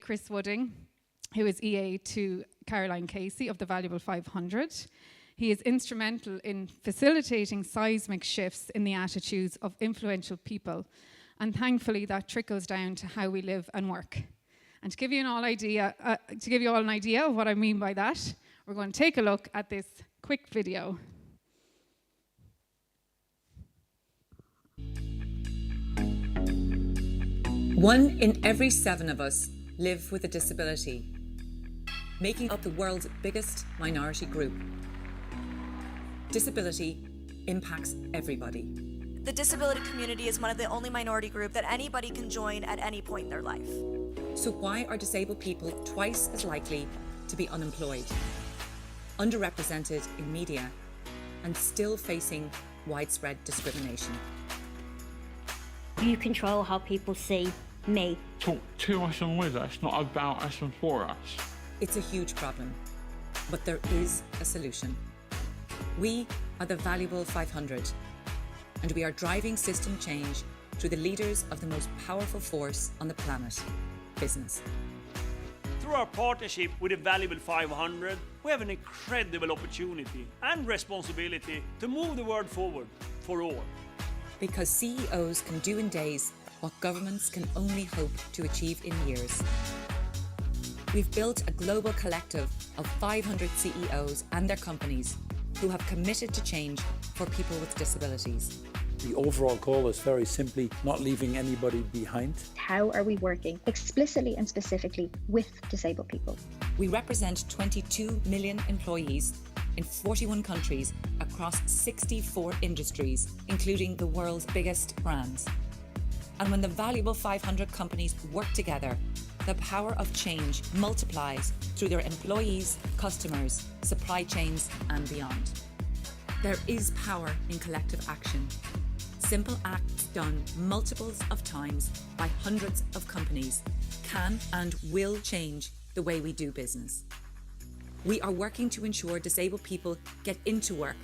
Chris Wooding, who is EA to Caroline Casey of the Valuable 500. He is instrumental in facilitating seismic shifts in the attitudes of influential people, and thankfully that trickles down to how we live and work. And to give you all an idea of what I mean by that, we're going to take a look at this quick video. One in every 7 of us live with a disability, making up the world's biggest minority group. Disability impacts everybody. The disability community is one of the only minority group that anybody can join at any point in their life. So why are disabled people twice as likely to be unemployed, underrepresented in media, and still facing widespread discrimination? You control how people see me. Talk to us and with us, not about us and for us. It's a huge problem, but there is a solution. We are the Valuable 500, and we are driving system change through the leaders of the most powerful force on the planet, business. Through our partnership with the Valuable 500, we have an incredible opportunity and responsibility to move the world forward for all. Because CEOs can do in days what governments can only hope to achieve in years. We've built a global collective of 500 CEOs and their companies who have committed to change for people with disabilities. The overall goal is very simply not leaving anybody behind. How are we working explicitly and specifically with disabled people? We represent 22 million employees in 41 countries across 64 industries, including the world's biggest brands. And when the Valuable 500 companies work together, the power of change multiplies through their employees, customers, supply chains, and beyond. There is power in collective action. Simple acts done multiples of times by hundreds of companies can and will change the way we do business. We are working to ensure disabled people get into work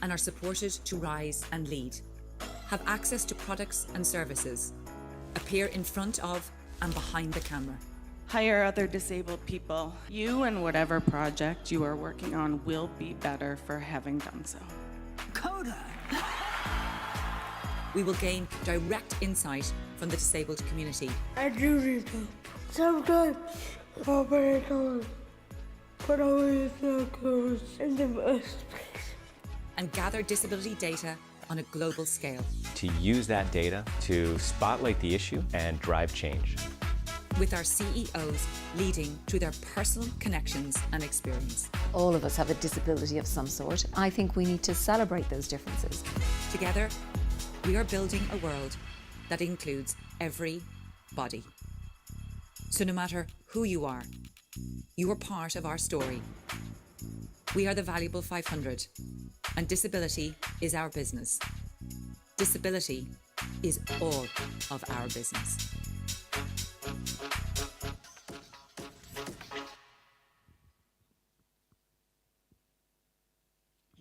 and are supported to rise and lead, have access to products and services, appear in front of and behind the camera. Hire other disabled people. You and whatever project you are working on will be better for having done so. Coda! We will gain direct insight from the disabled community. I do need help. Sometimes I'll break on, but always so close in the first place. And gather disability data on a global scale. To use that data to spotlight the issue and drive change. With our CEOs leading through their personal connections and experience. All of us have a disability of some sort. I think we need to celebrate those differences. Together, we are building a world that includes every body. So no matter who you are part of our story. We are the Valuable 500, and disability is our business. Disability is all of our business.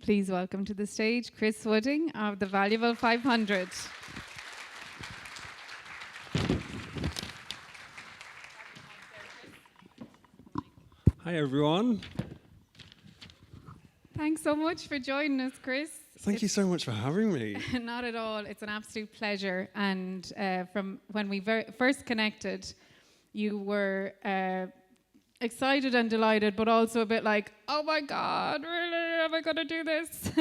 Please welcome to the stage Chris Wooding of the Valuable 500. Hi everyone. Thanks so much for joining us, Chris. Thank you so much for having me. Not at all. It's an absolute pleasure. And from when we first connected, you were excited and delighted, but also a bit like, oh my God, really? Am I going to do this?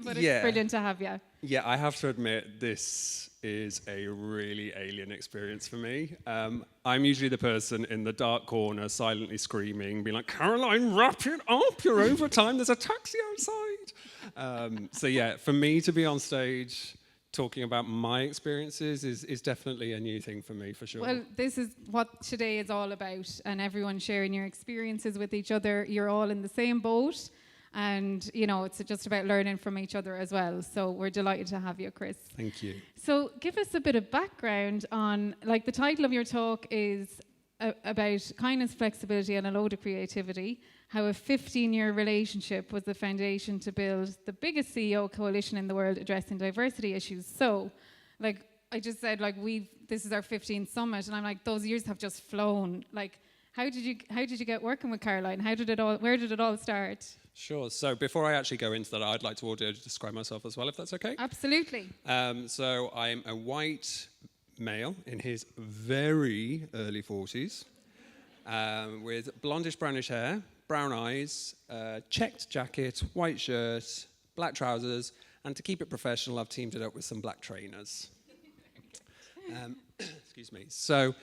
But it's brilliant to have you. Yeah, I have to admit, this is a really alien experience for me. I'm usually the person in the dark corner, silently screaming, being like, Caroline, wrap it up, you're over time, there's a taxi outside. So yeah, for me to be on stage talking about my experiences is definitely a new thing for me, for sure. Well, this is what today is all about, and everyone sharing your experiences with each other. You're all in the same boat, and you know, it's just about learning from each other as well. So we're delighted to have you, Chris. Thank you. So give us a bit of background on, like, the title of your talk is about kindness, flexibility, and a load of creativity. How a 15-year relationship was the foundation to build the biggest CEO coalition in the world addressing diversity issues. So, like I just said, like this is our 15th summit, and I'm like, those years have just flown. Like, How did you get working with Caroline? Where did it all start? Sure. So before I actually go into that, I'd like to audio describe myself as well, if that's okay. Absolutely. So I'm a white male in his very early 40s, with blondish brownish hair, brown eyes, checked jacket, white shirt, black trousers, and to keep it professional, I've teamed it up with some black trainers. Excuse me. So,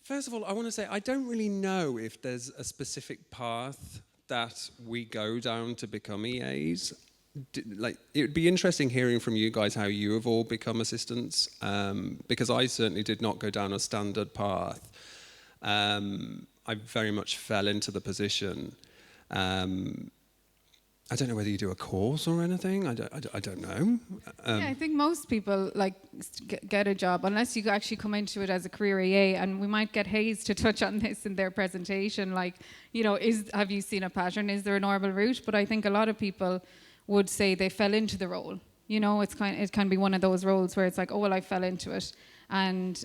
first of all, I want to say I don't really know if there's a specific path that we go down to become EAs. Like, it would be interesting hearing from you guys how you have all become assistants, because I certainly did not go down a standard path. I very much fell into the position. I don't know whether you do a course or anything. I don't know. Yeah, I think most people get a job unless you actually come into it as a career EA. And we might get Hayes to touch on this in their presentation. Have you seen a pattern? Is there a normal route? But I think a lot of people would say they fell into the role. It can be one of those roles where it's like, oh well, I fell into it. And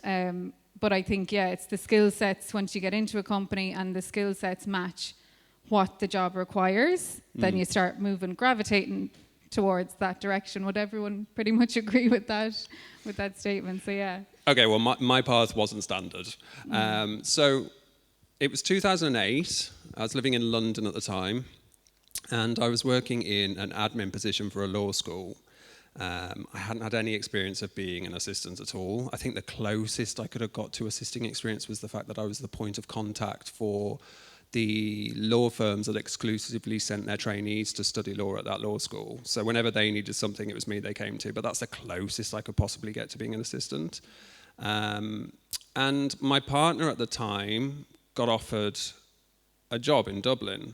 but I think it's the skill sets once you get into a company and the skill sets match what the job requires, then you start gravitating towards that direction. Would everyone pretty much agree with that statement? So yeah. Okay, well, my path wasn't standard. So it was 2008. I was living in London at the time, and I was working in an admin position for a law school. I hadn't had any experience of being an assistant at all. I think the closest I could have got to assisting experience was the fact that I was the point of contact for the law firms that exclusively sent their trainees to study law at that law school. So whenever they needed something, it was me they came to, but that's the closest I could possibly get to being an assistant. And my partner at the time got offered a job in Dublin.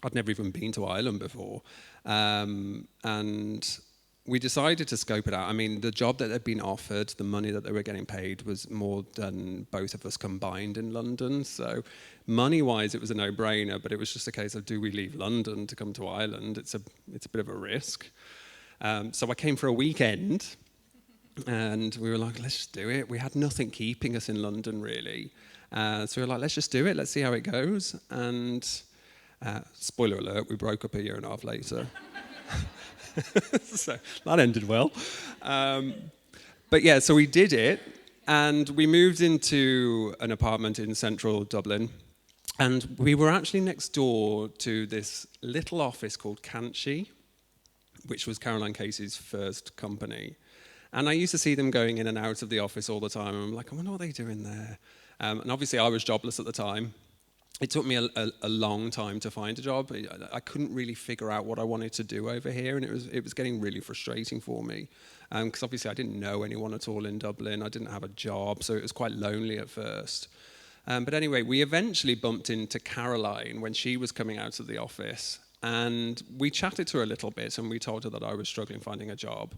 I'd never even been to Ireland before. And we decided to scope it out. I mean, the job that they'd been offered, the money that they were getting paid was more than both of us combined in London. So money-wise, it was a no-brainer, but it was just a case of, do we leave London to come to Ireland? It's a bit of a risk. So I came for a weekend, and we were like, let's just do it. We had nothing keeping us in London, really. So we were like, let's just do it. Let's see how it goes. And spoiler alert, we broke up a year and a half later. So that ended well. But yeah, so we did it, and we moved into an apartment in central Dublin, and we were actually next door to this little office called Canchi, which was Caroline Casey's first company. And I used to see them going in and out of the office all the time, and I'm like, I wonder what they're doing there. And obviously I was jobless at the time. It took me a long time to find a job. I couldn't really figure out what I wanted to do over here, and it was getting really frustrating for me. Because obviously I didn't know anyone at all in Dublin. I didn't have a job, so it was quite lonely at first. But anyway, we eventually bumped into Caroline when she was coming out of the office, and we chatted to her a little bit, and we told her that I was struggling finding a job.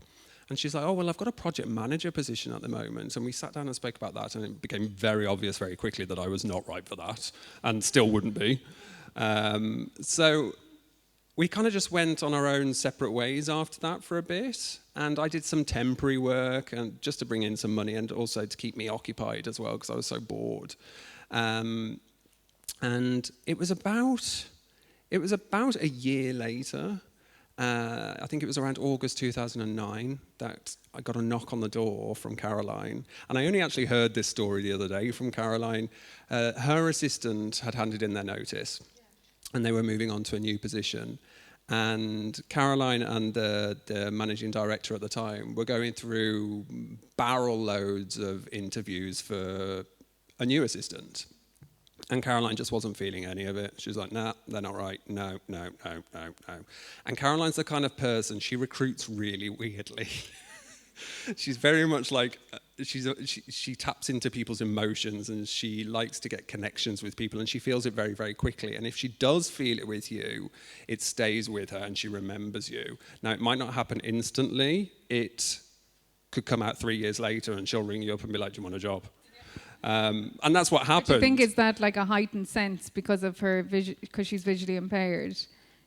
And she's like, oh, well, I've got a project manager position at the moment. And we sat down and spoke about that, and it became very obvious very quickly that I was not right for that, and still wouldn't be. So we kind of just went on our own separate ways after that for a bit. And I did some temporary work, and just to bring in some money, and also to keep me occupied as well, because I was so bored. And it was about a year later, I think it was around August 2009 that I got a knock on the door from Caroline. And I only actually heard this story the other day from Caroline. Her assistant had handed in their notice, and they were moving on to a new position. And Caroline and the managing director at the time were going through barrel loads of interviews for a new assistant. And Caroline just wasn't feeling any of it. She was like, nah, they're not right. No. And Caroline's the kind of person, she recruits really weirdly. She's very much like, she taps into people's emotions, and she likes to get connections with people, and she feels it very, very quickly. And if she does feel it with you, it stays with her and she remembers you. Now, it might not happen instantly. It could come out 3 years later, and she'll ring you up and be like, do you want a job? And that's what happened. Do you think is that like a heightened sense because of her because she's visually impaired?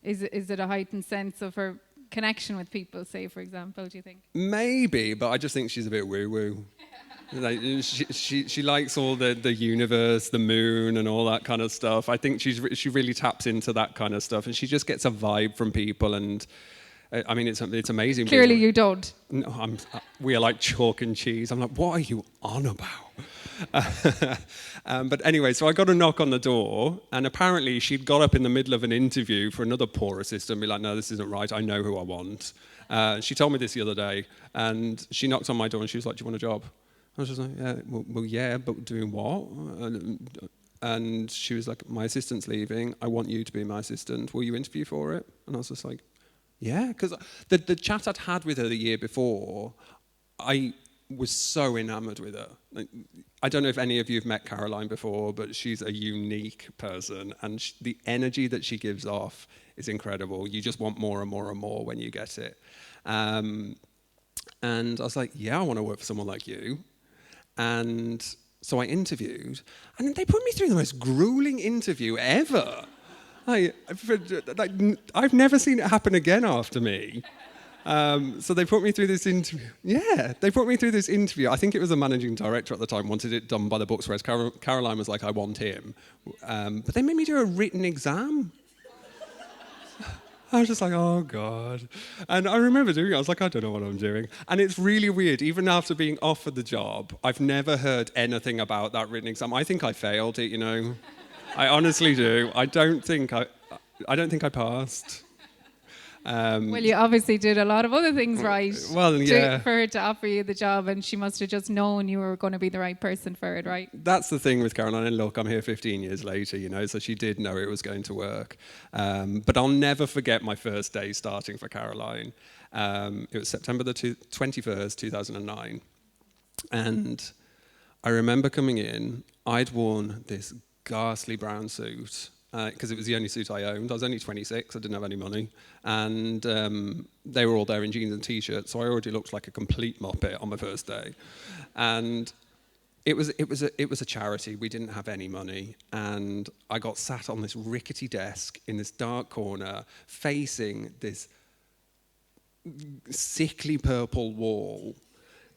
Is it a heightened sense of her connection with people, say, for example, do you think? Maybe, but I just think she's a bit woo-woo. Like, she likes all the universe, the moon, and all that kind of stuff. I think she really taps into that kind of stuff, and she just gets a vibe from people. And I mean, it's amazing. Clearly, you don't. No, we are like chalk and cheese. I'm like, what are you on about? But anyway, so I got a knock on the door, and apparently she'd got up in the middle of an interview for another poor assistant and be like, no, this isn't right. I know who I want. She told me this the other day, and she knocked on my door and she was like, do you want a job? I was just like, yeah, well, yeah, but doing what? And she was like, my assistant's leaving. I want you to be my assistant. Will you interview for it? And I was just like, yeah, because the chat I'd had with her the year before, I was so enamored with her. Like, I don't know if any of you have met Caroline before, but she's a unique person, and the energy that she gives off is incredible. You just want more and more and more when you get it. And I was like, yeah, I want to work for someone like you. And so I interviewed, and they put me through the most grueling interview ever. I've never seen it happen again after me. So they put me through this interview. Yeah, they put me through this interview. I think it was the managing director at the time wanted it done by the books, whereas Caroline was like, I want him. But they made me do a written exam. I was just like, oh, God. And I remember doing it. I was like, I don't know what I'm doing. And it's really weird. Even after being offered the job, I've never heard anything about that written exam. I think I failed it, you know. I honestly do. I don't think I passed. Well, you obviously did a lot of other things right. Well, yeah. For her to offer you the job, and she must have just known you were going to be the right person for it, right? That's the thing with Caroline. And look, I'm here 15 years later, you know, so she did know it was going to work. But I'll never forget my first day starting for Caroline. It was September the 21st, 2009. And I remember coming in, I'd worn this ghastly brown suit, because it was the only suit I owned. I was only 26, I didn't have any money. And they were all there in jeans and T-shirts, so I already looked like a complete muppet on my first day. And it was a charity. We didn't have any money. And I got sat on this rickety desk in this dark corner, facing this sickly purple wall.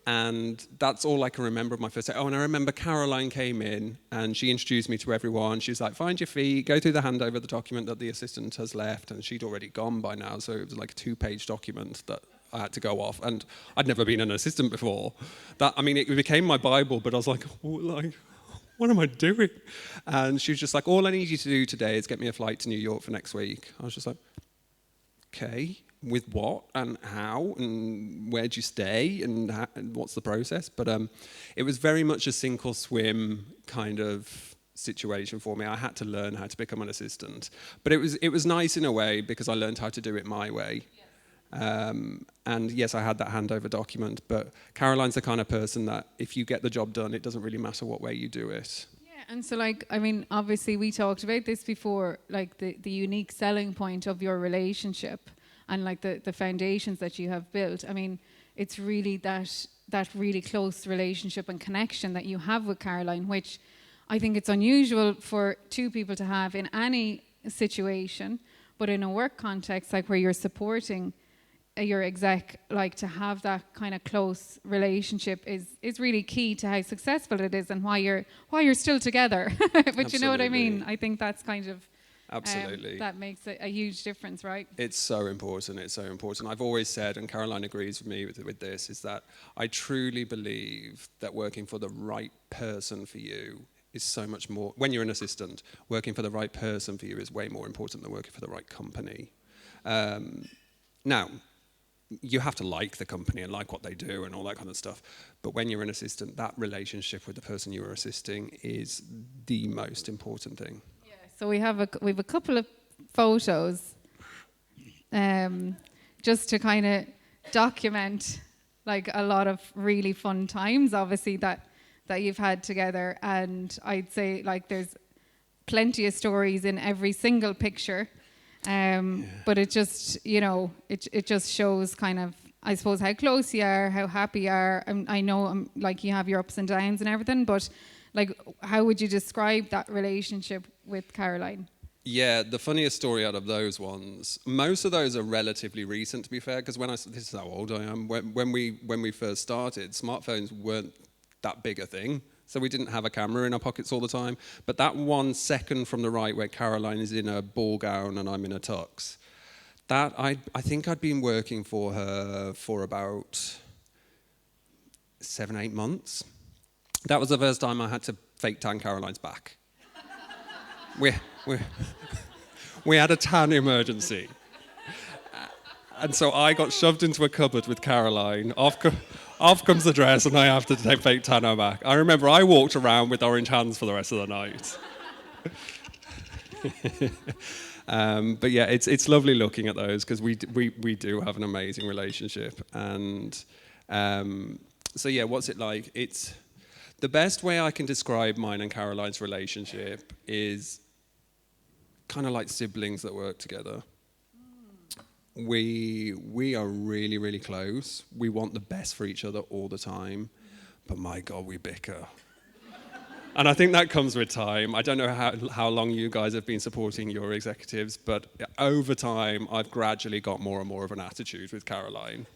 And that's all I can remember of my first day. Oh, and I remember Caroline came in and she introduced me to everyone. She's like, find your feet, go through the handover, the document that the assistant has left. And she'd already gone by now, so it was like a 2-page document that I had to go off. And I'd never been an assistant before. It became my Bible, but I was like, what am I doing? And she was just like, all I need you to do today is get me a flight to New York for next week. I was just like, okay. With what and how and where'd you stay and what's the process? But it was very much a sink or swim kind of situation for me. I had to learn how to become an assistant, but it was nice in a way because I learned how to do it my way. And yes, I had that handover document, but Caroline's the kind of person that if you get the job done, it doesn't really matter what way you do it. Yeah, and so obviously we talked about this before, like the unique selling point of your relationship. And like the foundations that you have built. I mean, it's really that really close relationship and connection that you have with Caroline, which I think it's unusual for two people to have in any situation, but in a work context, like where you're supporting your exec, like to have that kind of close relationship is really key to how successful it is and why you're still together. But Absolutely. You know what I mean? I think that's kind of Absolutely. That makes a huge difference, right? It's so important. It's so important. I've always said, and Caroline agrees with me with this, is that I truly believe that working for the right person for you is so much more, when you're an assistant, working for the right person for you is way more important than working for the right company. Now, you have to like the company and like what they do and all that kind of stuff. But when you're an assistant, that relationship with the person you are assisting is the most important thing. So we have a couple of photos, just to kind of document like a lot of really fun times, obviously that you've had together. And I'd say like there's plenty of stories in every single picture, but it just it just shows kind of, I suppose, how close you are, how happy you are. I know like you have your ups and downs and everything, but like, how would you describe that relationship with Caroline? Yeah, the funniest story out of those ones, most of those are relatively recent, to be fair, because this is how old I am. When we first started, smartphones weren't that big a thing. So we didn't have a camera in our pockets all the time. But that 1 second from the right where Caroline is in a ball gown and I'm in a tux, that I think I'd been working for her for about 7-8 months. That was the first time I had to fake tan Caroline's back. We had a tan emergency. And so I got shoved into a cupboard with Caroline. Off comes the dress, and I have to take fake tan her back. I remember I walked around with orange hands for the rest of the night. But yeah, it's lovely looking at those because we do have an amazing relationship. And so yeah, what's it like? It's the best way I can describe mine and Caroline's relationship is kind of like siblings that work together. We are really, really close. We want the best for each other all the time, but my God, we bicker. And I think that comes with time. I don't know how long you guys have been supporting your executives, but over time, I've gradually got more and more of an attitude with Caroline.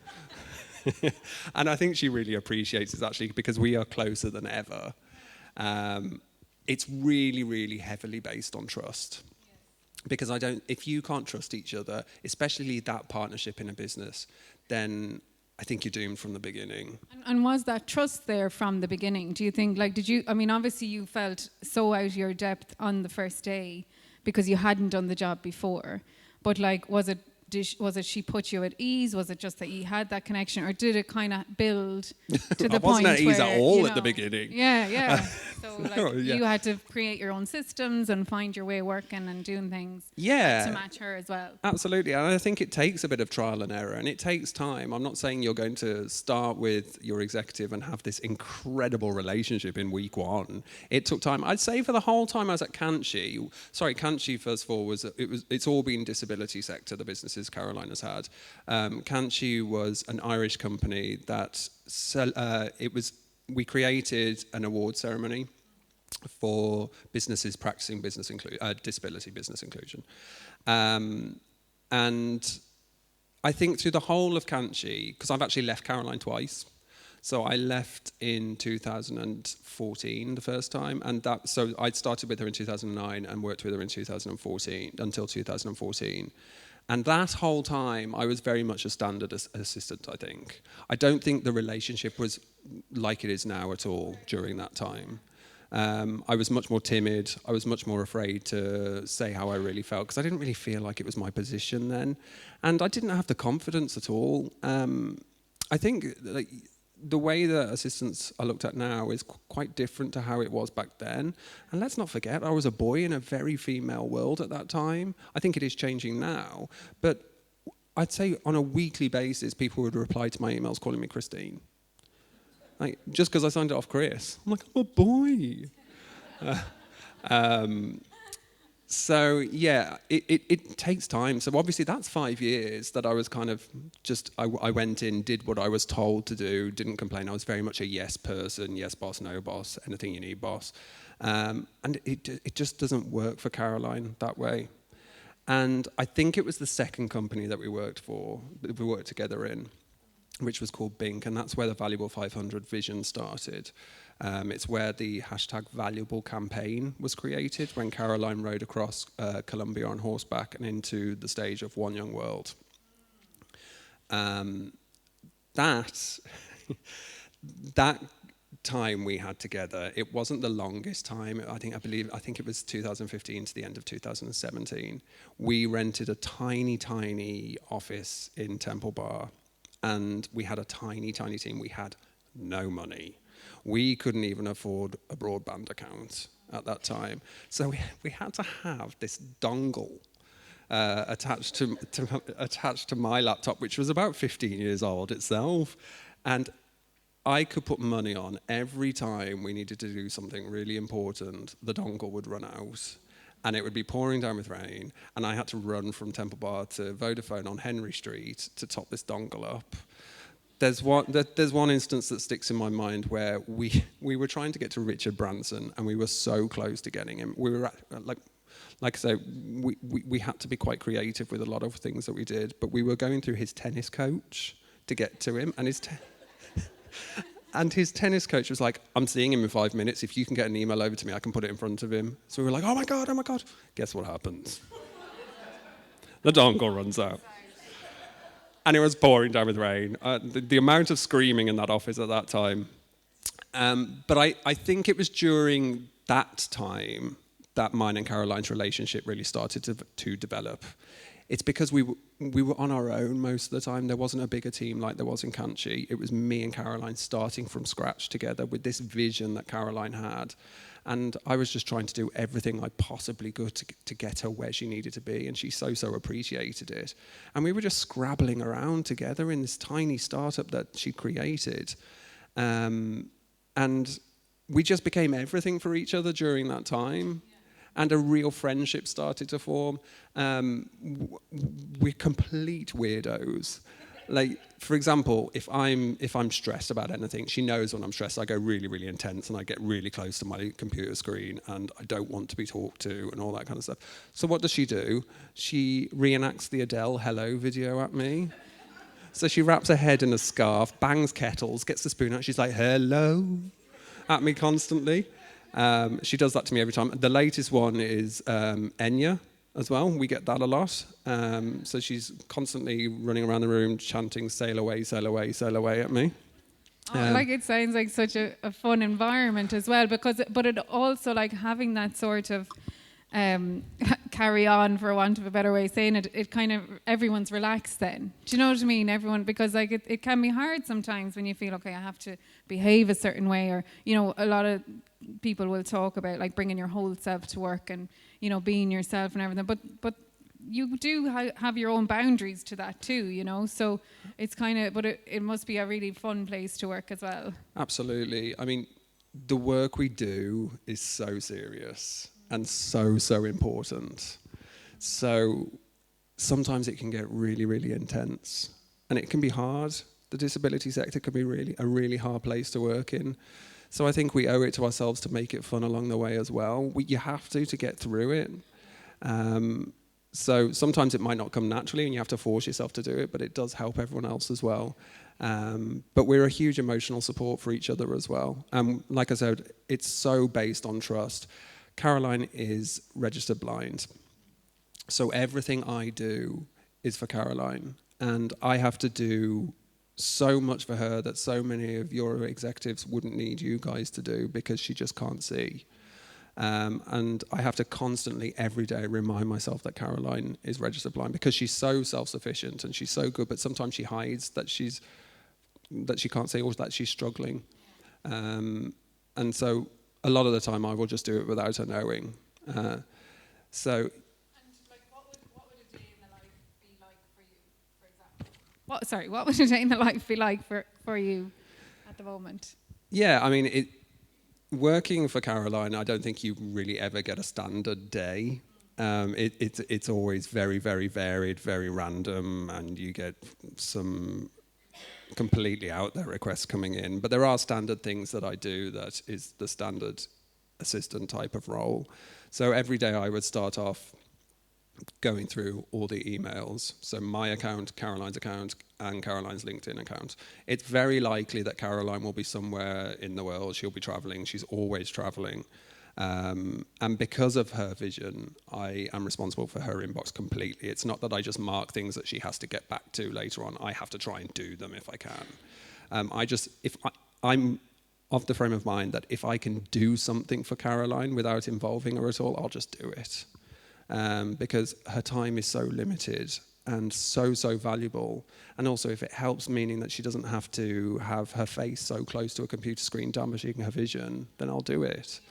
And I think she really appreciates it, actually, because we are closer than ever. It's really, really heavily based on trust. Because if you can't trust each other, especially that partnership in a business, then I think you're doomed from the beginning. And was that trust there from the beginning? Do you think, obviously you felt so out of your depth on the first day because you hadn't done the job before, but was it she put you at ease? Was it just that you had that connection, or did it kind of build to the point where... I wasn't at ease at all at the beginning. Yeah. So yeah. You had to create your own systems and find your way working and doing things to match her as well. Absolutely, and I think it takes a bit of trial and error, and it takes time. I'm not saying you're going to start with your executive and have this incredible relationship in week 1. It took time. I'd say for the whole time I was at Kanchi, first of all, it's all been disability sector, the businesses Caroline has had. Kanchi was an Irish company that we created an award ceremony for businesses practicing disability business inclusion. And I think through the whole of Kanchi, because I've actually left Caroline twice. So I left in 2014 the first time, and so I started with her in 2009 and worked with her in 2014 until 2014. And that whole time, I was very much a standard assistant, I think. I don't think the relationship was like it is now at all during that time. I was much more timid. I was much more afraid to say how I really felt, because I didn't really feel like it was my position then. And I didn't have the confidence at all. I think the way that assistants are looked at now is quite different to how it was back then. And let's not forget, I was a boy in a very female world at that time. I think it is changing now. But I'd say on a weekly basis, people would reply to my emails calling me Christine. Just because I signed it off Chris. I'm like, I'm a boy. So yeah, it takes time. So obviously that's 5 years that I was kind of I went in, did what I was told to do, didn't complain. I was very much a yes person, yes boss, no boss, anything you need boss. And it just doesn't work for Caroline that way. And I think it was the second company that we worked together in, which was called Bink, and that's where the Valuable 500 vision started. It's where the #Valuable campaign was created when Caroline rode across Colombia on horseback and into the stage of One Young World. That time we had together, it wasn't the longest time. I think it was 2015 to the end of 2017. We rented a tiny office in Temple Bar, and we had a tiny team. We had no money. We couldn't even afford a broadband account at that time. So we had to have this dongle attached to my laptop, which was about 15 years old itself. And I could put money on every time we needed to do something really important, the dongle would run out. And it would be pouring down with rain, and I had to run from Temple Bar to Vodafone on Henry Street to top this dongle up. There's one instance that sticks in my mind where we were trying to get to Richard Branson, and we were so close to getting him. We were like I say, we had to be quite creative with a lot of things that we did, but we were going through his tennis coach to get to him, and And his tennis coach was like, I'm seeing him in 5 minutes. If you can get an email over to me, I can put it in front of him. So we were like, oh my God. Guess what happens? The dongle runs out. And it was pouring down with rain. The amount of screaming in that office at that time. But I think it was during that time that mine and Caroline's relationship really started to develop. It's because we were on our own most of the time. There wasn't a bigger team like there was in Canchi. It was me and Caroline starting from scratch together with this vision that Caroline had. And I was just trying to do everything I possibly could to get her where she needed to be. And she so appreciated it. And we were just scrabbling around together in this tiny startup that she created. And we just became everything for each other during that time. And a real friendship started to form. We're complete weirdos. Like, for example, if I'm stressed about anything, she knows when I'm stressed, I go really, really intense and I get really close to my computer screen and I don't want to be talked to and all that kind of stuff. So what does she do? She reenacts the Adele Hello video at me. So she wraps her head in a scarf, bangs kettles, gets the spoon out, she's like, hello, at me constantly. She does that to me every time. The latest one is Enya as well. We get that a lot. So she's constantly running around the room chanting, sail away, sail away, sail away at me. Like it sounds like such a fun environment as well, but it also like having that sort of carry on, for want of a better way of saying it, it kind of, everyone's relaxed then. Do you know what I mean? Everyone, because like it can be hard sometimes when you feel, okay, I have to behave a certain way, or, you know, a lot of people will talk about like bringing your whole self to work and, you know, being yourself and everything, but you do have your own boundaries to that too, you know, so it's kind of, but it must be a really fun place to work as well. Absolutely. I mean, the work we do is so serious and so important. So sometimes it can get really, really intense and it can be hard. The disability sector can be a really hard place to work in. So I think we owe it to ourselves to make it fun along the way as well. You have to get through it. So sometimes it might not come naturally and you have to force yourself to do it, but it does help everyone else as well. But we're a huge emotional support for each other as well. Like I said, it's so based on trust. Caroline is registered blind. So everything I do is for Caroline. And I have to do so much for her that so many of your executives wouldn't need you guys to do because she just can't see. And I have to constantly, every day, remind myself that Caroline is registered blind because she's so self-sufficient and she's so good, but sometimes she hides that she can't see or that she's struggling. And so a lot of the time I will just do it without her knowing. So. What would a day in the life be like for you, for example? What would a day in the life be like for you at the moment? Yeah, I mean, working for Caroline, I don't think you really ever get a standard day. It's always very, very varied, very random, and you get some completely out there requests coming in. But there are standard things that I do that is the standard assistant type of role. So every day I would start off going through all the emails. So my account, Caroline's account, and Caroline's LinkedIn account. It's very likely that Caroline will be somewhere in the world. She'll be traveling. She's always traveling. And because of her vision, I am responsible for her inbox completely. It's not that I just mark things that she has to get back to later on. I have to try and do them if I can. I'm of the frame of mind that if I can do something for Caroline without involving her at all, I'll just do it. Because her time is so limited and so so and also if it helps, meaning that she doesn't have to have her face so close to a computer screen damaging her vision, then I'll do it.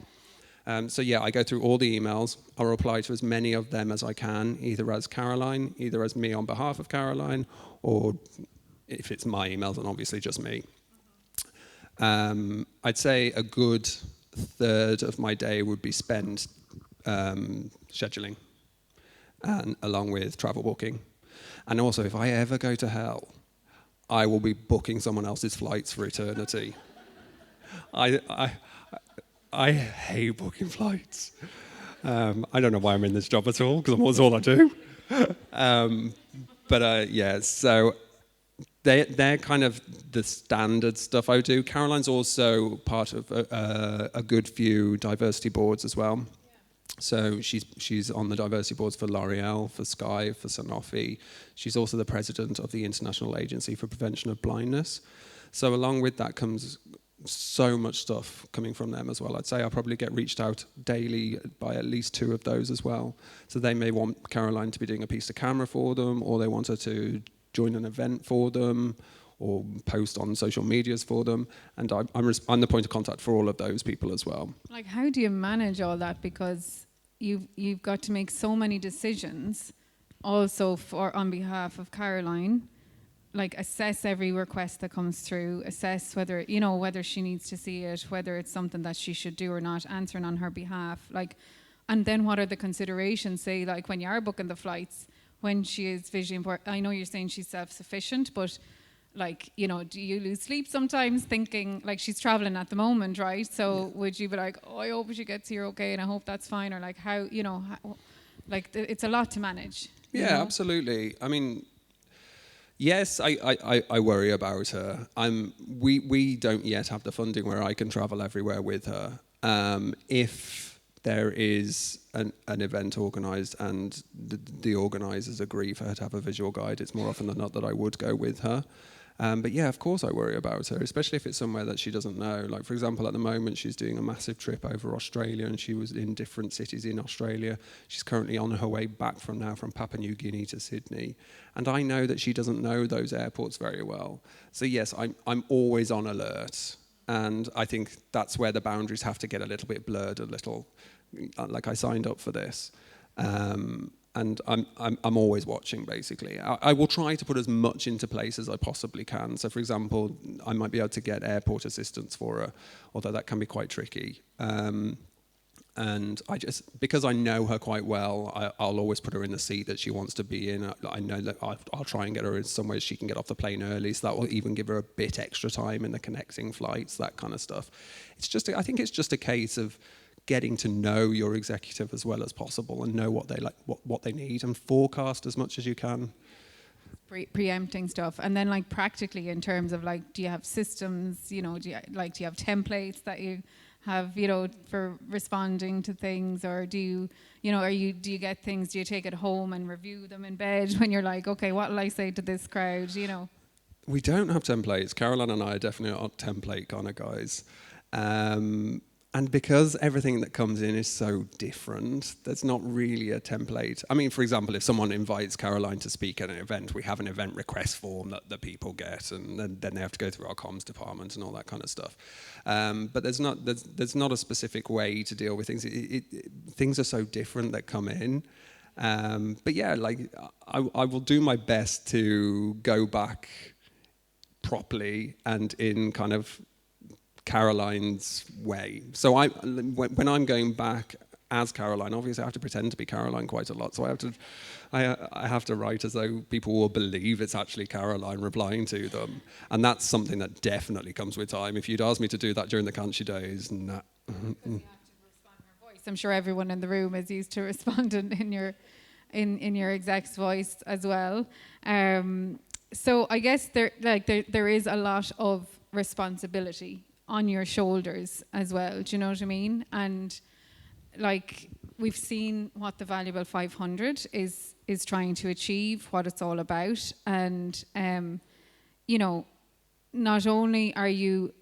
So yeah, I go through all the emails. I'll reply to as many of them as I can, either as Caroline, either as me on behalf of Caroline, or if it's my emails, then obviously just me. I'd say a good third of my day would be spent scheduling, and along with travel booking. And also, if I ever go to hell, I will be booking someone else's flights for eternity. I hate booking flights. I don't know why I'm in this job at all, because that's all I do. Yeah, so they're kind of the standard stuff I do. Caroline's also part of a good few diversity boards as well. So she's on the diversity boards for L'Oreal, for Sky, for Sanofi. She's also the president of the International Agency for Prevention of Blindness. So along with that comes so much stuff coming from them as well. I'd say I probably get reached out daily by at least 2 of those as well. So they may want Caroline to be doing a piece to camera for them, or they want her to join an event for them, or post on social medias for them, and I'm the point of contact for all of those people as well. Like, how do you manage all that? Because you've got to make so many decisions, also on behalf of Caroline. Like, assess every request that comes through, assess whether she needs to see it, whether it's something that she should do or not, answering on her behalf. Like, and then what are the considerations? Say, like, when you are booking the flights, when she is visually impaired. I know you're saying she's self-sufficient, but like, do you lose sleep sometimes thinking, like, she's traveling at the moment, right? So would you be like, oh, I hope she gets here okay and I hope that's fine, or like it's a lot to manage. Yeah, absolutely. I mean, yes, I worry about her. We don't yet have the funding where I can travel everywhere with her. If there is an event organised and the organisers agree for her to have a visual guide, it's more often than not that I would go with her. But yeah, of course I worry about her, especially if it's somewhere that she doesn't know. Like, for example, at the moment she's doing a massive trip over Australia, and she was in different cities in Australia. She's currently on her way back from Papua New Guinea to Sydney. And I know that she doesn't know those airports very well. So yes, I'm always on alert. And I think that's where the boundaries have to get a little bit blurred, a little, like, I signed up for this. And I'm always watching, basically. I will try to put as much into place as I possibly can. So, for example, I might be able to get airport assistance for her, although that can be quite tricky. And because I know her quite well, I'll always put her in the seat that she wants to be in. I know that I'll try and get her in some way she can get off the plane early, so that will even give her a bit extra time in the connecting flights, that kind of stuff. I think it's just a case of getting to know your executive as well as possible and know what they like, what they need, and forecast as much as you can. Preempting stuff. And then, like, practically in terms of, like, do you have systems, do you have templates that you have, for responding to things, or do you get things, do you take it home and review them in bed when you're like, okay, what will I say to this crowd, We don't have templates. Caroline and I are definitely not template kind of guys. And because everything that comes in is so different, there's not really a template. I mean, for example, if someone invites Caroline to speak at an event, we have an event request form that the people get, and then they have to go through our comms department and all that kind of stuff. But there's not a specific way to deal with things. Things are so different that come in. But yeah, like, I will do my best to go back properly and in kind of Caroline's way. So when I'm going back as Caroline, obviously I have to pretend to be Caroline quite a lot. So I have to write as though people will believe it's actually Caroline replying to them. And that's something that definitely comes with time. If you'd asked me to do that during the Canchi days, nah. I'm sure everyone in the room is used to responding in your exec's voice as well. So I guess there is a lot of responsibility on your shoulders as well. Do you know what I mean? And, like, we've seen what the Valuable 500 is trying to achieve, what it's all about, and not only are you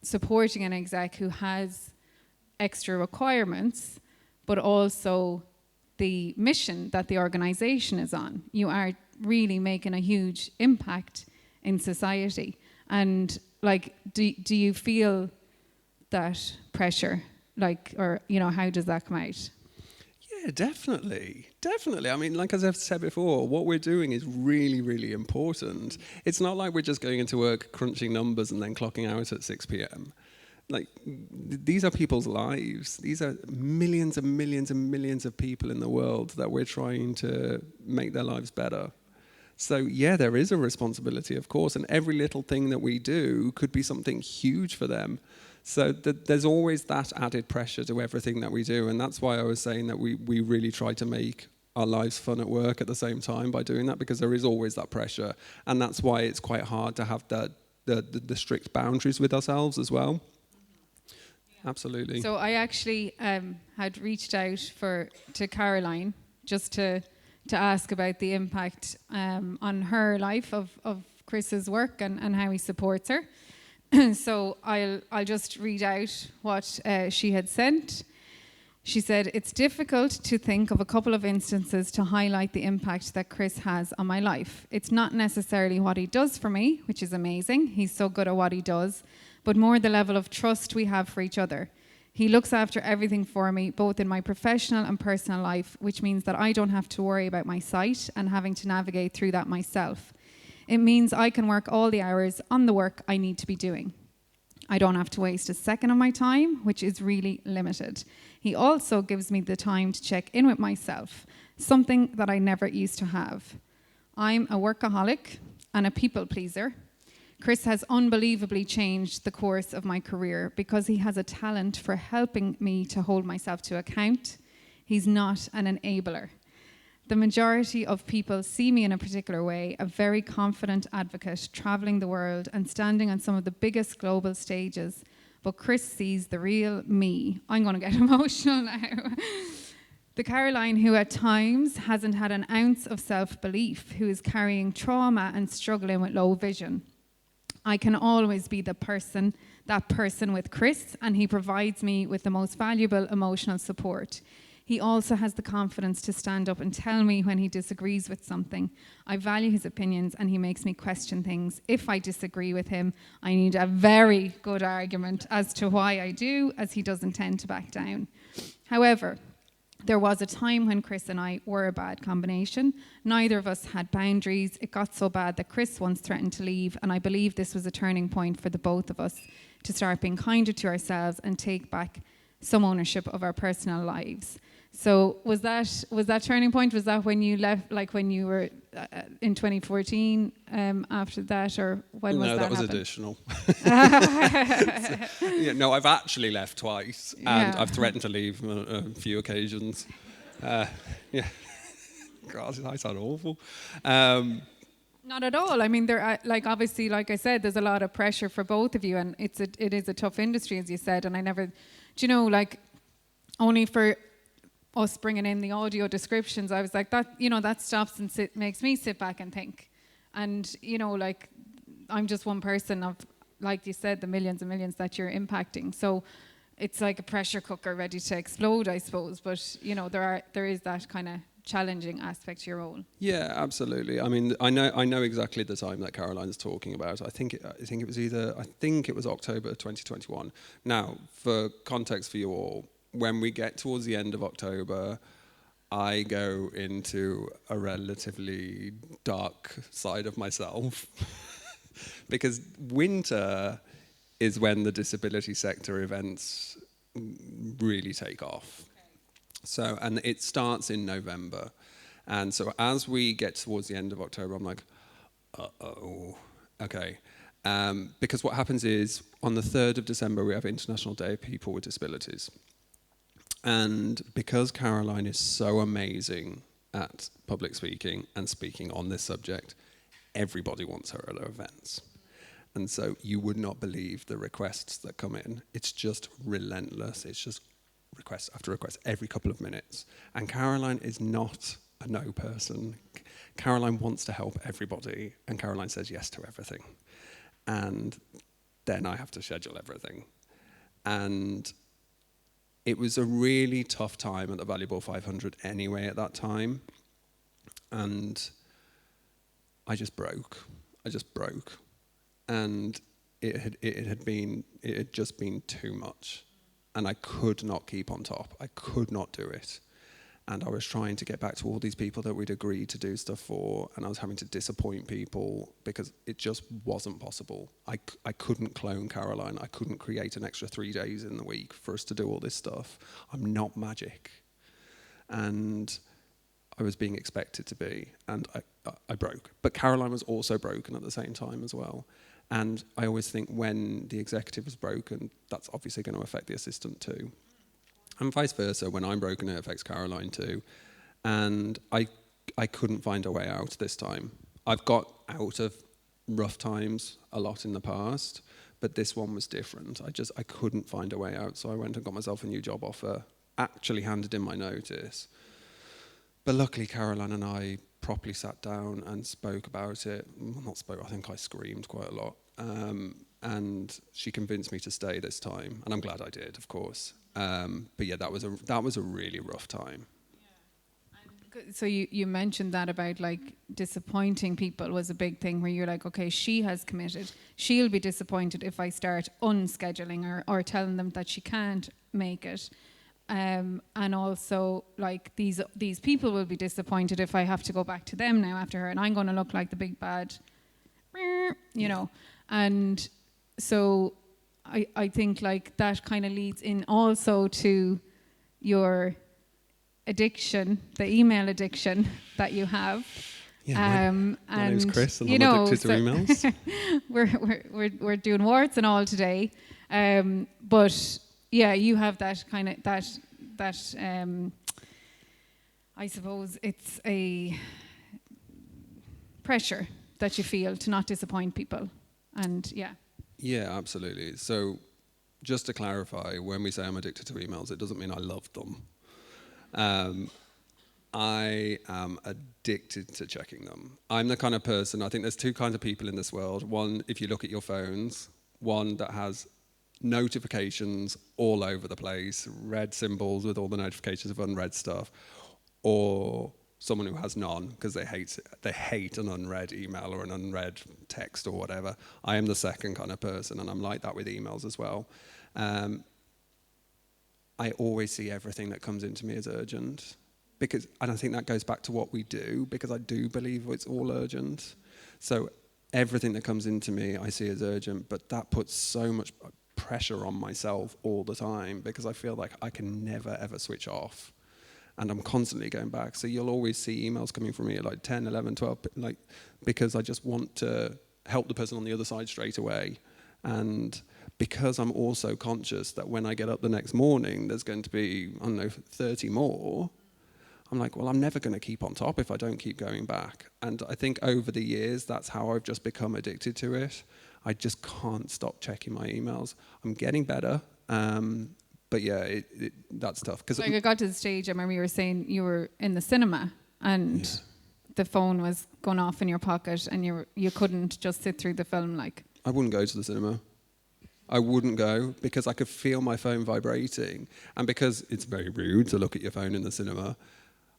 supporting an exec who has extra requirements, but also the mission that the organisation is on. You are really making a huge impact in society. And, like, do you feel that pressure? Like, or, how does that come out? Yeah, definitely. I mean, like, as I've said before, what we're doing is really, really important. It's not like we're just going into work, crunching numbers, and then clocking out at 6 p.m. Like, these are people's lives. These are millions and millions and millions of people in the world that we're trying to make their lives better. So yeah, there is a responsibility, of course, and every little thing that we do could be something huge for them. So there's always that added pressure to everything that we do, and that's why I was saying that we really try to make our lives fun at work at the same time by doing that, because there is always that pressure, and that's why it's quite hard to have the strict boundaries with ourselves as well. Absolutely. So I actually had reached out to Caroline just to ask about the impact on her life of Chris's work and how he supports her. So I'll just read out what she had sent. She said, "It's difficult to think of a couple of instances to highlight the impact that Chris has on my life. It's not necessarily what he does for me, which is amazing. He's so good at what he does, but more the level of trust we have for each other. He looks after everything for me, both in my professional and personal life, which means that I don't have to worry about my sight and having to navigate through that myself. It means I can work all the hours on the work I need to be doing. I don't have to waste a second of my time, which is really limited. He also gives me the time to check in with myself, something that I never used to have. I'm a workaholic and a people pleaser. Chris has unbelievably changed the course of my career because he has a talent for helping me to hold myself to account. He's not an enabler. The majority of people see me in a particular way, a very confident advocate, traveling the world and standing on some of the biggest global stages. But Chris sees the real me." I'm going to get emotional now. "The Caroline who at times hasn't had an ounce of self-belief, who is carrying trauma and struggling with low vision. I can always be that person with Chris, and he provides me with the most valuable emotional support. He also has the confidence to stand up and tell me when he disagrees with something. I value his opinions and he makes me question things. If I disagree with him, I need a very good argument as to why I do, as he doesn't tend to back down. However, there was a time when Chris and I were a bad combination. Neither of us had boundaries. It got so bad that Chris once threatened to leave, and I believe this was a turning point for the both of us to start being kinder to ourselves and take back some ownership of our personal lives." So was that turning point? Was that when you left, like when you were in 2014 after that, or when was that? No, that was happen? additional. No, I've actually left twice, and Yeah. I've threatened to leave on a few occasions. Yeah. God, I sound awful. Not at all. I mean, there are, like, obviously, like I said, there's a lot of pressure for both of you, and it is a tough industry, as you said. And I never, do you know, like, only for us bringing in the audio descriptions, I was like, that stops and makes me sit back and think. And, you know, like, I'm just one person of, like you said, the millions and millions that you're impacting. So it's like a pressure cooker ready to explode, I suppose. But, you know, there is that kind of challenging aspect to your role. Yeah, absolutely. I mean, I know exactly the time that Caroline's talking about. I think it was October 2021. Now, for context for you all, when we get towards the end of October, I go into a relatively dark side of myself because winter is when the disability sector events really take off. So, and it starts in November. And so as we get towards the end of October, I'm like, uh-oh, okay. Because what happens is, on the 3rd of December, we have International Day of People with Disabilities. And because Caroline is so amazing at public speaking and speaking on this subject, everybody wants her at her events. And so you would not believe the requests that come in. It's just relentless. It's just request after request every couple of minutes. And Caroline is not a no person. Caroline wants to help everybody, and Caroline says yes to everything. And then I have to schedule everything. And it was a really tough time at the Valuable 500 anyway at that time. And I just broke. And it had just been too much. And I could not keep on top. I could not do it. And I was trying to get back to all these people that we'd agreed to do stuff for, and I was having to disappoint people because it just wasn't possible. I couldn't clone Caroline. I couldn't create an extra 3 days in the week for us to do all this stuff. I'm not magic. And I was being expected to be, and I broke. But Caroline was also broken at the same time as well. And I always think when the executive is broken, that's obviously going to affect the assistant too. And vice versa, when I'm broken, it affects Caroline too. and I couldn't find a way out this time. I've got out of rough times a lot in the past, but this one was different. I couldn't find a way out, so I went and got myself a new job offer, actually handed in my notice. But luckily, Caroline and I properly sat down and spoke about it. Well, not spoke, I think I screamed quite a lot. And she convinced me to stay this time, and I'm glad I did, of course. But yeah, that was a really rough time. So you mentioned that about like disappointing people was a big thing, where you're like, okay, she has committed. She'll be disappointed if I start unscheduling or telling them that she can't make it. And also like these people will be disappointed if I have to go back to them now after her, and I'm going to look like the big bad, you know. And so I think like that kind of leads in also to your addiction, the email addiction that you have. Yeah, my name's Chris, and you I'm know, addicted to emails. we're doing warts and all today, but yeah, you have that kind of that. I suppose it's a pressure that you feel to not disappoint people, and yeah. Yeah, absolutely. So, just to clarify, when we say I'm addicted to emails, it doesn't mean I love them. I am addicted to checking them. I'm the kind of person, I think there's two kinds of people in this world. One, if you look at your phones, one that has notifications all over the place, red symbols with all the notifications of unread stuff, or someone who has none because they hate an unread email or an unread text or whatever. I am the second kind of person, and I'm like that with emails as well. I always see everything that comes into me as urgent, and I think that goes back to what we do, because I do believe it's all urgent. So everything that comes into me I see as urgent, but that puts so much pressure on myself all the time, because I feel like I can never ever switch off, and I'm constantly going back. So you'll always see emails coming from me at like 10, 11, 12, like, because I just want to help the person on the other side straight away. And because I'm also conscious that when I get up the next morning, there's going to be, I don't know, 30 more, I'm like, well, I'm never going to keep on top if I don't keep going back. And I think over the years, that's how I've just become addicted to it. I just can't stop checking my emails. I'm getting better, but yeah, that's tough. Cause like I got to the stage, I remember you were saying you were in the cinema and the phone was going off in your pocket, and you couldn't just sit through the film. Like, I wouldn't go to the cinema. I wouldn't go, because I could feel my phone vibrating, and because it's very rude to look at your phone in the cinema,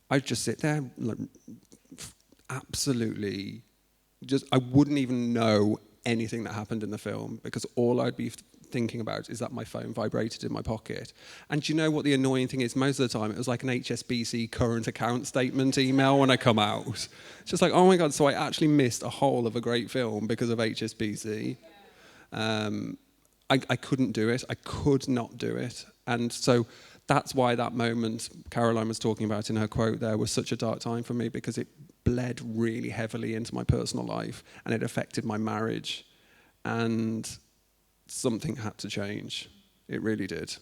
I'd just sit there, like, absolutely, I wouldn't even know anything that happened in the film, because all I'd be thinking about is that my phone vibrated in my pocket. And do you know what the annoying thing is? Most of the time, it was like an HSBC current account statement email when I come out. It's just like, oh my God, so I actually missed a whole of a great film because of HSBC. I couldn't do it. I could not do it. And so that's why that moment Caroline was talking about in her quote there was such a dark time for me, because it bled really heavily into my personal life, and it affected my marriage. And something had to change. It really did.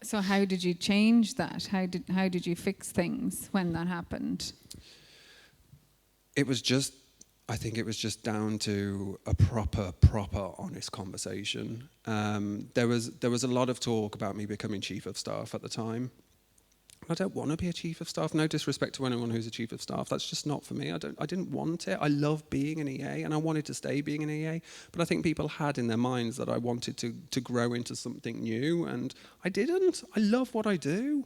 So how did you change that? How did you fix things when that happened? I think it was just down to a proper honest conversation. There was a lot of talk about me becoming chief of staff at the time. I don't want to be a chief of staff. No disrespect to anyone who's a chief of staff. That's just not for me. I didn't want it. I love being an EA, and I wanted to stay being an EA. But I think people had in their minds that I wanted to grow into something new, and I didn't. I love what I do.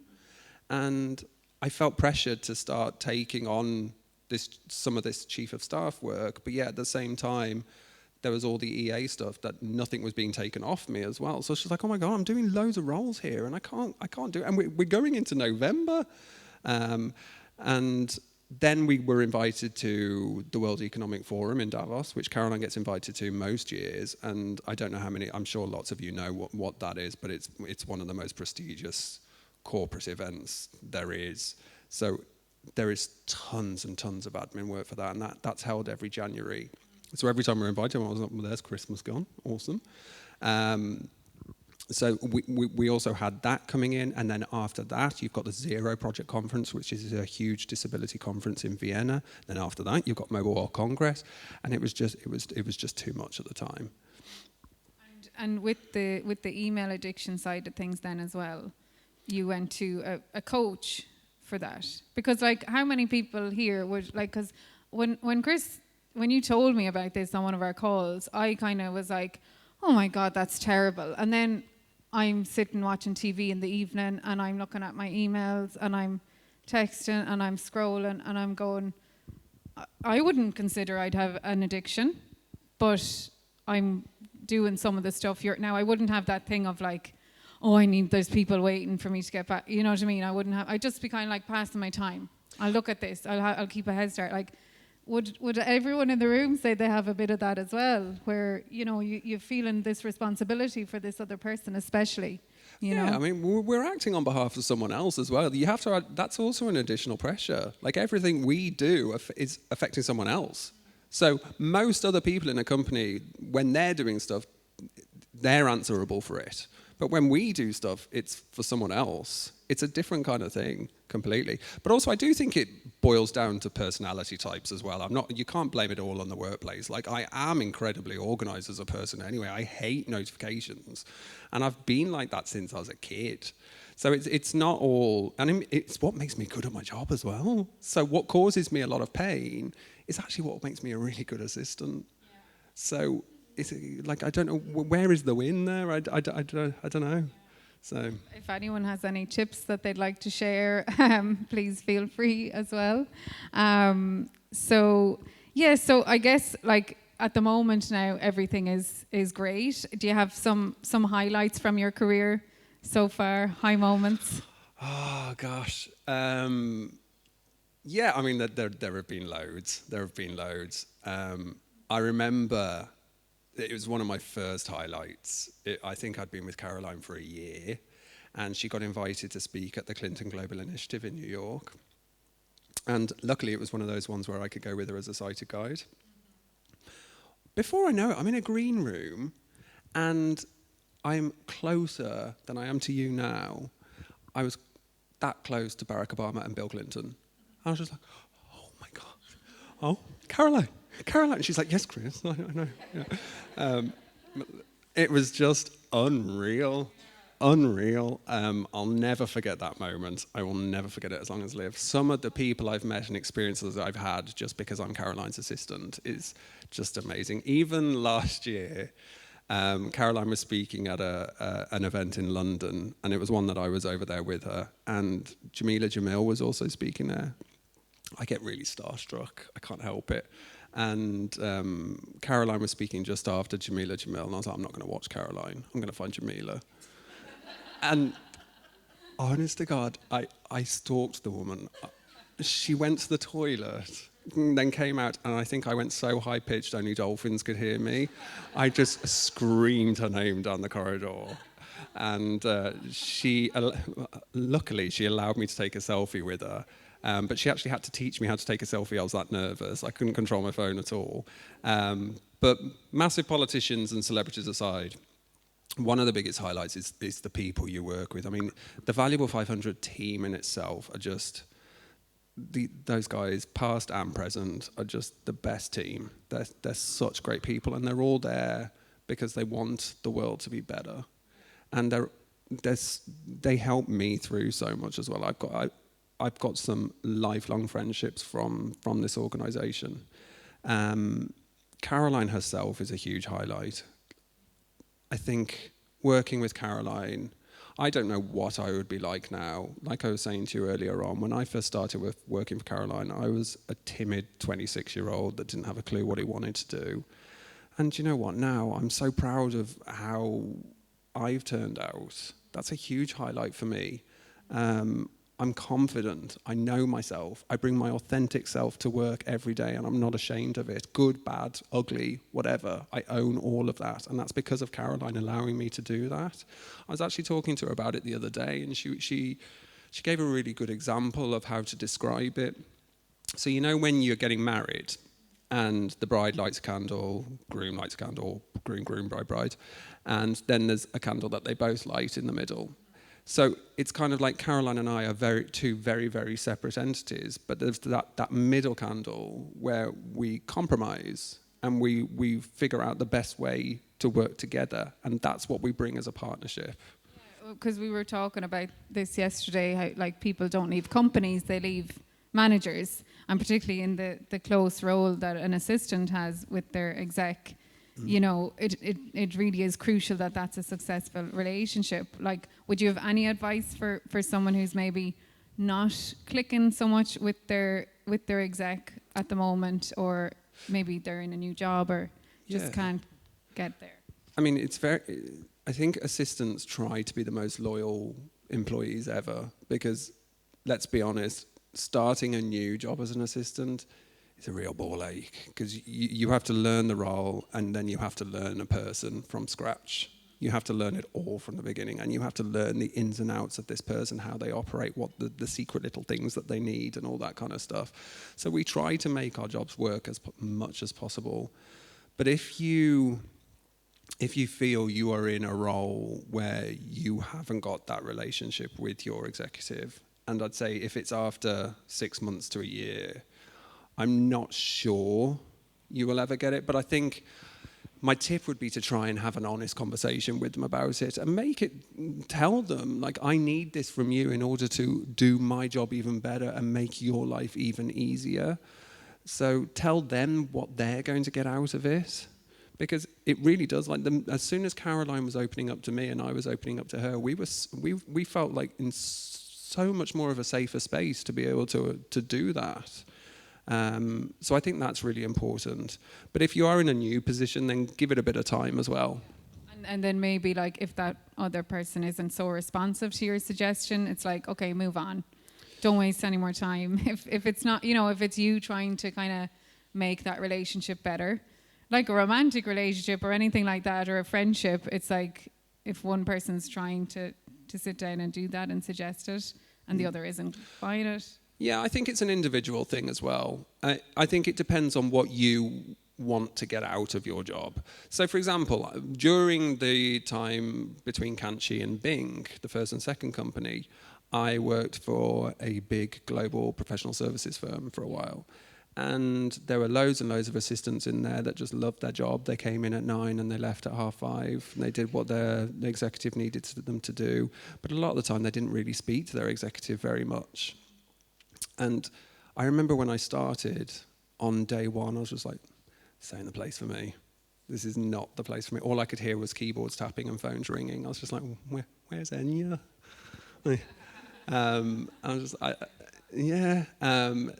And I felt pressured to start taking on some of this chief of staff work, but yet at the same time, there was all the EA stuff that nothing was being taken off me as well. So she's like, oh my God, I'm doing loads of roles here, and I can't do it. And we're going into November. And then we were invited to the World Economic Forum in Davos, which Caroline gets invited to most years. And I don't know how many, I'm sure lots of you know what that is, but it's one of the most prestigious corporate events there is. So there is tons and tons of admin work for that, and that's held every January. So every time we're invited, I was like, well, there's Christmas gone, awesome. So we also had that coming in, and then after that you've got the Zero Project Conference, which is a huge disability conference in Vienna. Then after that you've got Mobile World Congress, and it was just too much at the time. And with the email addiction side of things then as well, you went to a coach for that, because like how many people here would like, because when Chris, when you told me about this on one of our calls, I kind of was like, oh my God, that's terrible. And then I'm sitting watching TV in the evening and I'm looking at my emails and I'm texting and I'm scrolling and I'm going, I wouldn't consider I'd have an addiction, but I'm doing some of the stuff now. I wouldn't have that thing of like, oh, there's people waiting for me to get back. You know what I mean? I'd just be kind of like passing my time. I'll look at this. I'll keep a head start. Like, would everyone in the room say they have a bit of that as well, where you're feeling this responsibility for this other person, especially? You know? I mean, we're acting on behalf of someone else as well. You have to. That's also an additional pressure. Like everything we do is affecting someone else. So most other people in a company, when they're doing stuff, they're answerable for it. But when we do stuff, it's for someone else. It's a different kind of thing completely. But also, I do think it boils down to personality types as well. You can't blame it all on the workplace. Like, I am incredibly organized as a person anyway. I hate notifications. And I've been like that since I was a kid. So it's not all, and it's what makes me good at my job as well. So what causes me a lot of pain is actually what makes me a really good assistant. Yeah. So it's like, I don't know, where is the win there? I don't know. So if anyone has any tips that they'd like to share, please feel free as well. So I guess like at the moment now, everything is great. Do you have some highlights from your career so far, high moments? Oh gosh. Yeah, I mean, there have been loads. I remember it was one of my first highlights. I think I'd been with Caroline for a year, and she got invited to speak at the Clinton Global Initiative in New York. And luckily, it was one of those ones where I could go with her as a sighted guide. Before I know it, I'm in a green room, and I'm closer than I am to you now. I was that close to Barack Obama and Bill Clinton. I was just like, oh my God. Oh, Caroline. And she's like, yes, Chris, I know. Yeah. It was just unreal. I'll never forget that moment. I will never forget it as long as I live. Some of the people I've met and experiences I've had just because I'm Caroline's assistant is just amazing. Even last year, Caroline was speaking at an event in London, and it was one that I was over there with her, and Jamila Jamil was also speaking there. I get really starstruck. I can't help it. And Caroline was speaking just after Jamila Jamil, and I was like, I'm not going to watch Caroline. I'm going to find Jamila. And honest to God, I stalked the woman. She went to the toilet, then came out, and I think I went so high-pitched only dolphins could hear me. I just screamed her name down the corridor. And luckily, she allowed me to take a selfie with her. But she actually had to teach me how to take a selfie. I was that nervous. I couldn't control my phone at all. But massive politicians and celebrities aside, one of the biggest highlights is the people you work with. I mean, the Valuable 500 team in itself are just, those guys, past and present, are just the best team. They're such great people, and they're all there because they want the world to be better. And they help me through so much as well. I've got some lifelong friendships from this organisation. Caroline herself is a huge highlight. I think working with Caroline, I don't know what I would be like now. Like I was saying to you earlier on, when I first started working for Caroline, I was a timid 26-year-old that didn't have a clue what he wanted to do. And you know what? Now I'm so proud of how I've turned out. That's a huge highlight for me. I'm confident. I know myself. I bring my authentic self to work every day, and I'm not ashamed of it. Good, bad, ugly, whatever. I own all of that, and that's because of Caroline allowing me to do that. I was actually talking to her about it the other day, and she gave a really good example of how to describe it. So you know when you're getting married, and the bride lights a candle, groom lights a candle, groom, bride, and then there's a candle that they both light in the middle. So it's kind of like Caroline and I are two very, very separate entities, but there's that middle candle where we compromise and we figure out the best way to work together, and that's what we bring as a partnership. Because we were talking about this yesterday, how like people don't leave companies, they leave managers, and particularly in the close role that an assistant has with their exec, you know, it really is crucial that that's a successful relationship. Like, would you have any advice for someone who's maybe not clicking so much with their exec at the moment, or maybe they're in a new job or just can't get there? I mean, I think assistants try to be the most loyal employees ever, because let's be honest, starting a new job as an assistant is a real ball ache, because you have to learn the role, and then you have to learn a person from scratch. You have to learn it all from the beginning, and you have to learn the ins and outs of this person, how they operate, what the secret little things that they need, and all that kind of stuff. So we try to make our jobs work as much as possible. But if you feel you are in a role where you haven't got that relationship with your executive, and I'd say if it's after 6 months to a year, I'm not sure you will ever get it. But I think my tip would be to try and have an honest conversation with them about it, and tell them, like, I need this from you in order to do my job even better and make your life even easier. So tell them what they're going to get out of it. Because it really does, like, as soon as Caroline was opening up to me and I was opening up to her, we felt like in so much more of a safer space to be able to do that. So I think that's really important. But if you are in a new position, then give it a bit of time as well. And then maybe, like, if that other person isn't so responsive to your suggestion, it's like, okay, move on. Don't waste any more time. If it's not, you know, if it's you trying to kind of make that relationship better, like a romantic relationship or anything like that, or a friendship, it's like if one person's trying to sit down and do that and suggest it, and the other isn't buying it. Yeah, I think it's an individual thing as well. I think it depends on what you want to get out of your job. So, for example, during the time between Kanchi and Bing, the first and second company, I worked for a big global professional services firm for a while. And there were loads and loads of assistants in there that just loved their job. They came in at 9 and they left at 5:30. And they did what the executive needed them to do. But a lot of the time, they didn't really speak to their executive very much. And I remember when I started, on day one, I was just like, this ain't the place for me. This is not the place for me. All I could hear was keyboards tapping and phones ringing. I was just like, where's Enya? I was just,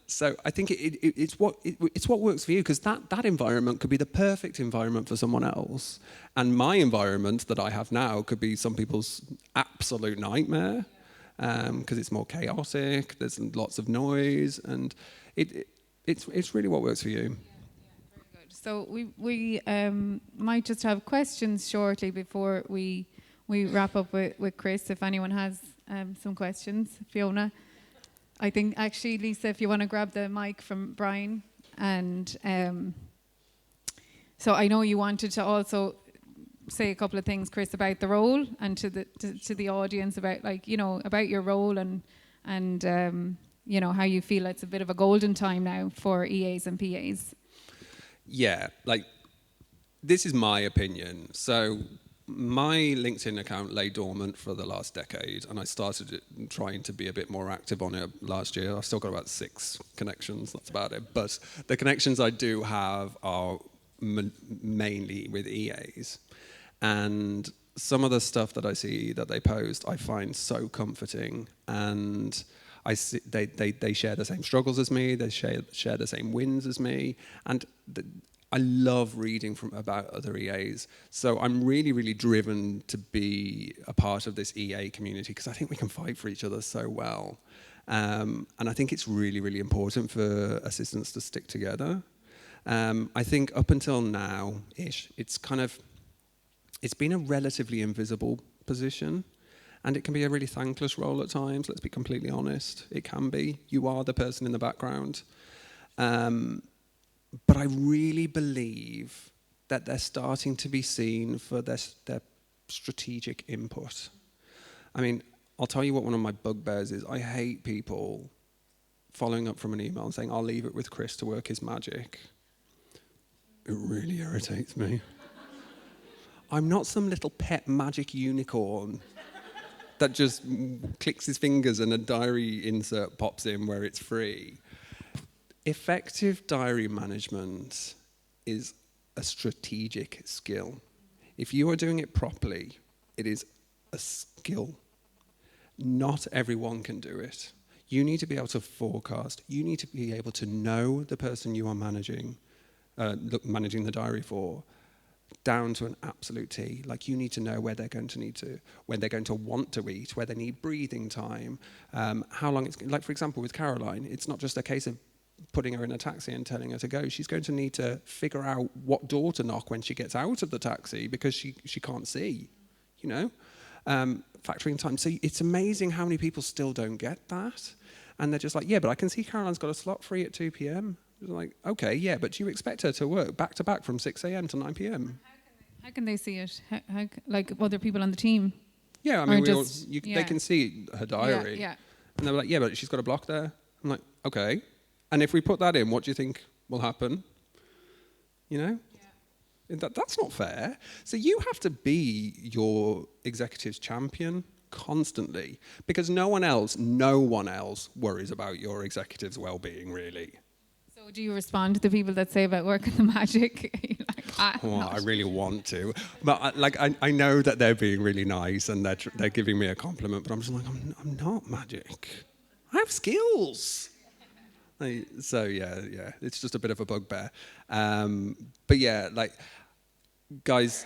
so I think it's what works for you, because that environment could be the perfect environment for someone else, and my environment that I have now could be some people's absolute nightmare, because it's more chaotic. There's lots of noise, and it's really what works for you. Very good. So we might just have questions shortly before we wrap up with Chris. If anyone has some questions, Fiona. I think, actually, Lisa, if you want to grab the mic from Brian. And so I know you wanted to also say a couple of things, Chris, about the role, and to the audience about, like, you know, about your role and you know, how you feel it's a bit of a golden time now for EAs and PAs. Yeah, like, this is my opinion. So my LinkedIn account lay dormant for the last decade, and I started trying to be a bit more active on it last year. I've still got about 6 connections, that's about it. But the connections I do have are mainly with EAs. And some of the stuff that I see that they post, I find so comforting. And I see they share the same struggles as me, they share the same wins as me. And I love reading about other EAs. So I'm really, really driven to be a part of this EA community, because I think we can fight for each other so well. And I think it's really, really important for assistants to stick together. I think up until now-ish, it's been a relatively invisible position. And it can be a really thankless role at times, let's be completely honest. It can be. You are the person in the background. but I really believe that they're starting to be seen for their strategic input. I mean, I'll tell you what one of my bugbears is. I hate people following up from an email and saying, I'll leave it with Chris to work his magic. It really irritates me. I'm not some little pet magic unicorn that just clicks his fingers and a diary insert pops in where it's free. Effective diary management is a strategic skill. If you are doing it properly, it is a skill. Not everyone can do it. You need to be able to forecast. You need to be able to know the person you are managing the diary for, down to an absolute T. Like, you need to know where they're going to want to eat, where they need breathing time, how long it's, like for example with Caroline, it's not just a case of putting her in a taxi and telling her to go. She's going to need to figure out what door to knock when she gets out of the taxi because she can't see, you know? Factoring time. So it's amazing how many people still don't get that. And they're just like, yeah, but I can see Caroline's got a slot free at 2 p.m. Like, okay, yeah, but do you expect her to work back to back from 6 a.m. to 9 p.m.? How can they see it? How like other people on the team? Yeah, I mean, they can see her diary. Yeah. And they're like, yeah, but she's got a block there. I'm like, okay. And if we put that in, what do you think will happen? You know? Yeah. That's not fair. So you have to be your executive's champion constantly, because no one else worries about your executive's well-being, really. So do you respond to the people that say about working the magic? Well, I really want to, but I know that they're being really nice and they're giving me a compliment, but I'm just like, I'm not magic. I have skills. So yeah, it's just a bit of a bugbear. But yeah, like, guys,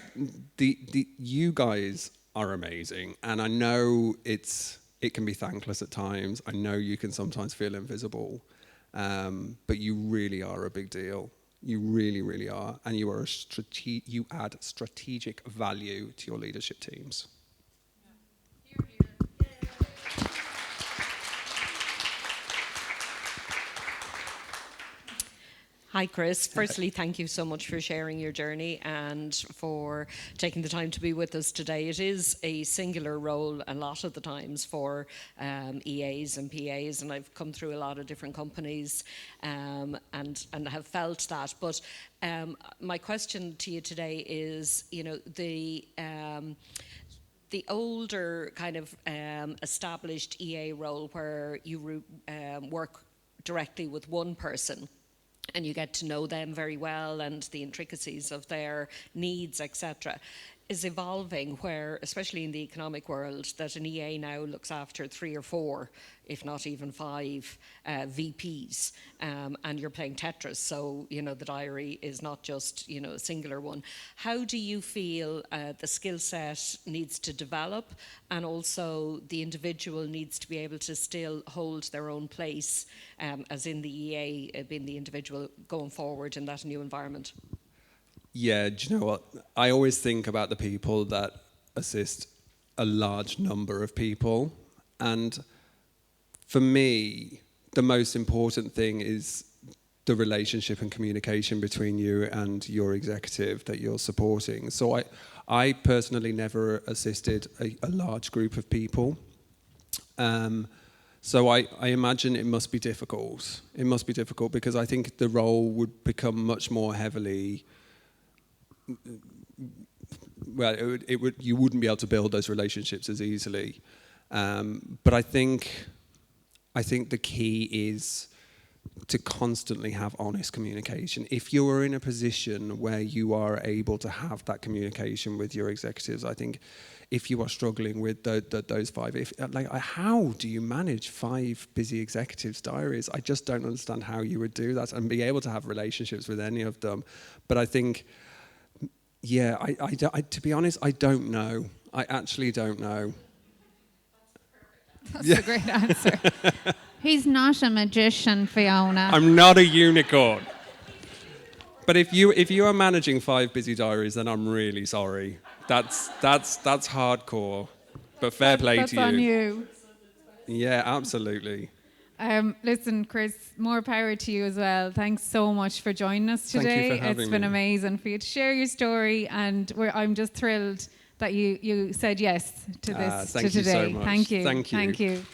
you guys are amazing, and I know it can be thankless at times. I know you can sometimes feel invisible, but you really are a big deal. You really, really are, and you are you add strategic value to your leadership teams. Hi, Chris. Firstly, thank you so much for sharing your journey and for taking the time to be with us today. It is a singular role a lot of the times for EAs and PAs, and I've come through a lot of different companies and have felt that. But my question to you today is, you know, the older kind of established EA role where you work directly with one person, and you get to know them very well and the intricacies of their needs, etc., is evolving, where, especially in the economic world, that an EA now looks after 3 or 4, if not even 5 VPs, and you're playing Tetris, so, you know, the diary is not just, you know, a singular one. How do you feel the skill set needs to develop, and also the individual needs to be able to still hold their own place, as in the EA, being the individual going forward in that new environment? Yeah, do you know what? I always think about the people that assist a large number of people. And for me, the most important thing is the relationship and communication between you and your executive that you're supporting. So I personally never assisted a large group of people. So I imagine it must be difficult. It must be difficult because I think the role would become much more heavily... Well, you wouldn't be able to build those relationships as easily. But I think the key is to constantly have honest communication. If you are in a position where you are able to have that communication with your executives, I think if you are struggling with those 5, how do you manage 5 busy executives' diaries? I just don't understand how you would do that and be able to have relationships with any of them. But I think... Yeah, I to be honest, I don't know. I actually don't know. That's a great answer. He's not a magician, Fiona. I'm not a unicorn. But if you are managing 5 busy diaries, then I'm really sorry. That's hardcore. But fair play to you. That's on you. Yeah, absolutely. Listen, Chris, more power to you as well. Thanks so much for joining us Thank you today. for having It's been me. amazing for you to share your story, and I'm just thrilled that you said yes to this Thank you today. so much. Thank you. Thank you. Thank you.